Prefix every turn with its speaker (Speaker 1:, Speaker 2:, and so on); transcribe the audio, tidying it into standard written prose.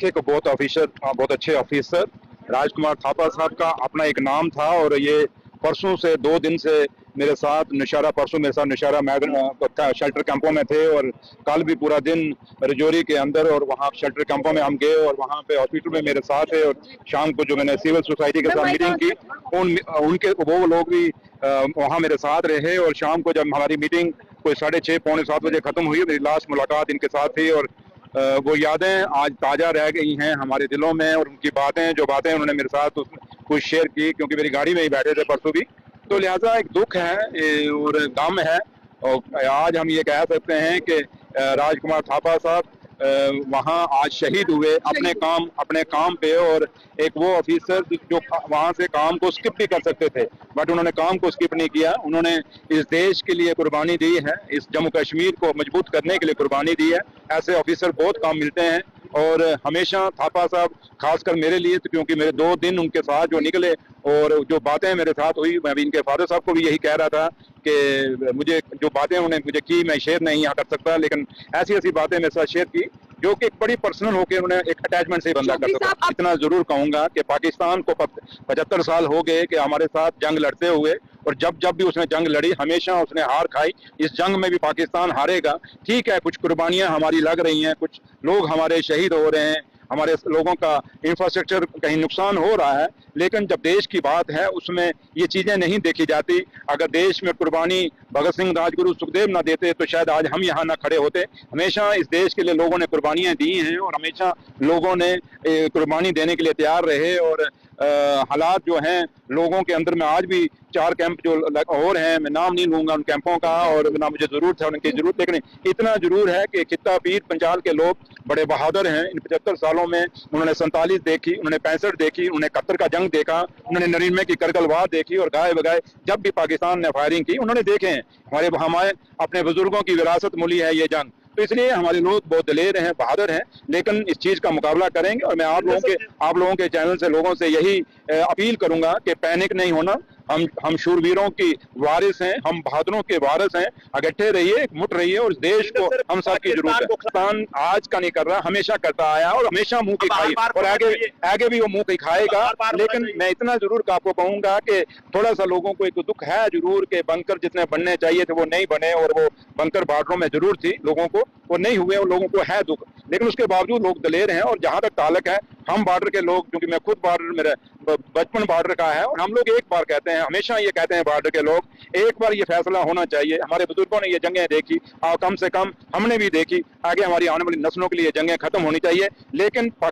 Speaker 1: एक बहुत अच्छे ऑफिसर राजकुमार थापा साहब का अपना एक नाम था, और ये परसों से 2 दिन से मेरे साथ नौशहरा, परसों मेरे साथ नौशहरा शेल्टर कैंपों में थे, और कल भी पूरा दिन रजौरी के अंदर और वहाँ शेल्टर कैंपों में हम गए, और वहाँ पे हॉस्पिटल में मेरे साथ थे। और शाम को जो मैंने सिविल सोसाइटी के साथ मीटिंग की, उनके वो लोग भी वहाँ मेरे साथ रहे। और शाम को जब हमारी मीटिंग कोई 6:30 पौने 7 बजे खत्म हुई, मेरी लास्ट मुलाकात इनके साथ थी, और वो यादें आज ताज़ा रह गई हैं हमारे दिलों में। और उनकी जो बातें उन्होंने मेरे साथ कुछ शेयर की, क्योंकि मेरी गाड़ी में ही बैठे थे परसों भी, तो लिहाजा एक दुख है और गम है। और आज हम ये कह सकते हैं कि राजकुमार थापा साहब वहाँ आज शहीद हुए अपने काम पे। और एक वो ऑफिसर जो वहाँ से काम को स्किप भी कर सकते थे, बट उन्होंने काम को स्किप नहीं किया। उन्होंने इस देश के लिए कुर्बानी दी है, इस जम्मू कश्मीर को मजबूत करने के लिए कुर्बानी दी है। ऐसे ऑफिसर बहुत कम मिलते हैं, और हमेशा थापा साहब खासकर मेरे लिए, तो क्योंकि मेरे 2 दिन उनके साथ जो निकले और जो बातें मेरे साथ हुई, मैं भी इनके फादर साहब को भी यही कह रहा था कि मुझे जो बातें उन्होंने मुझे की मैं शेयर नहीं यहाँ कर सकता, लेकिन ऐसी ऐसी बातें मेरे साथ शेयर की जो कि बड़ी पर्सनल होकर उन्हें एक अटैचमेंट से ही बंदा कर सकता। इतना जरूर कहूंगा कि पाकिस्तान को 75 साल हो गए कि हमारे साथ जंग लड़ते हुए, और जब जब भी उसने जंग लड़ी हमेशा उसने हार खाई। इस जंग में भी पाकिस्तान हारेगा। ठीक है, कुछ कुर्बानियां हमारी लग रही हैं, कुछ लोग हमारे शहीद हो रहे हैं, हमारे लोगों का इंफ्रास्ट्रक्चर कहीं नुकसान हो रहा है, लेकिन जब देश की बात है उसमें ये चीजें नहीं देखी जाती। अगर देश में कुर्बानी भगत सिंह, राजगुरु, सुखदेव ना देते तो शायद आज हम यहाँ ना खड़े होते। हमेशा इस देश के लिए लोगों ने कुर्बानियां दी हैं, और हमेशा लोगों ने कुर्बानी देने के लिए तैयार रहे। और हालात जो हैं लोगों के अंदर में आज भी 4 कैंप जो और हैं, मैं नाम नहीं लूंगा उन कैंपों का, और ना मुझे जरूरत है उनकी जरूरत, लेकिन इतना जरूर है कि खित्ता पीर पंजाल के लोग बड़े बहादुर हैं। इन 75 सालों में उन्होंने 47 देखी, उन्होंने 65 देखी, उन्होंने 71 का जंग देखा, उन्होंने 99 की करगिल वार देखी, और गाय बगाए जब भी पाकिस्तान ने फायरिंग की उन्होंने देखे हैं। हमारे अपने बुजुर्गों की विरासत मिली है ये जंग, तो इसलिए हमारे लोग बहुत दलेर हैं, बहादुर हैं, लेकिन इस चीज का मुकाबला करेंगे। और मैं आप लोगों के चैनल से लोगों से यही अपील करूंगा कि पैनिक नहीं होना। हम शूरवीरों की वारिस हैं, हम बहादुरों के वारिस हैं। इकट्ठे रहिए, मुठ रहिए, और देश को हम सब की जरूरत है। पाकिस्तान आज का नहीं कर रहा, हमेशा करता आया और हमेशा मुंह की खाई, और आगे भी वो मुंह की खाएगा। लेकिन मैं इतना जरूर आपको कहूंगा कि थोड़ा सा लोगों को एक दुख है जरूर कि बंकर जितने बनने चाहिए थे वो नहीं बने, और वो बंकर बॉर्डरों में जरूर थी, लोगों को वो नहीं हुए, और लोगों को है दुख। लेकिन उसके बावजूद लोग दलेर हैं। और जहां तक ताल्लुक है, हम बॉर्डर के लोग, क्योंकि मैं खुद मेरा बचपन बॉर्डर का है, और हम लोग एक बार कहते हैं, हमेशा ये कहते हैं बॉर्डर के लोग, एक बार ये फैसला होना चाहिए। हमारे बुजुर्गों ने ये जंगें देखी, कम से कम हमने भी देखी, आगे हमारी आने वाली नस्लों के लिए जंगें खत्म होनी चाहिए। लेकिन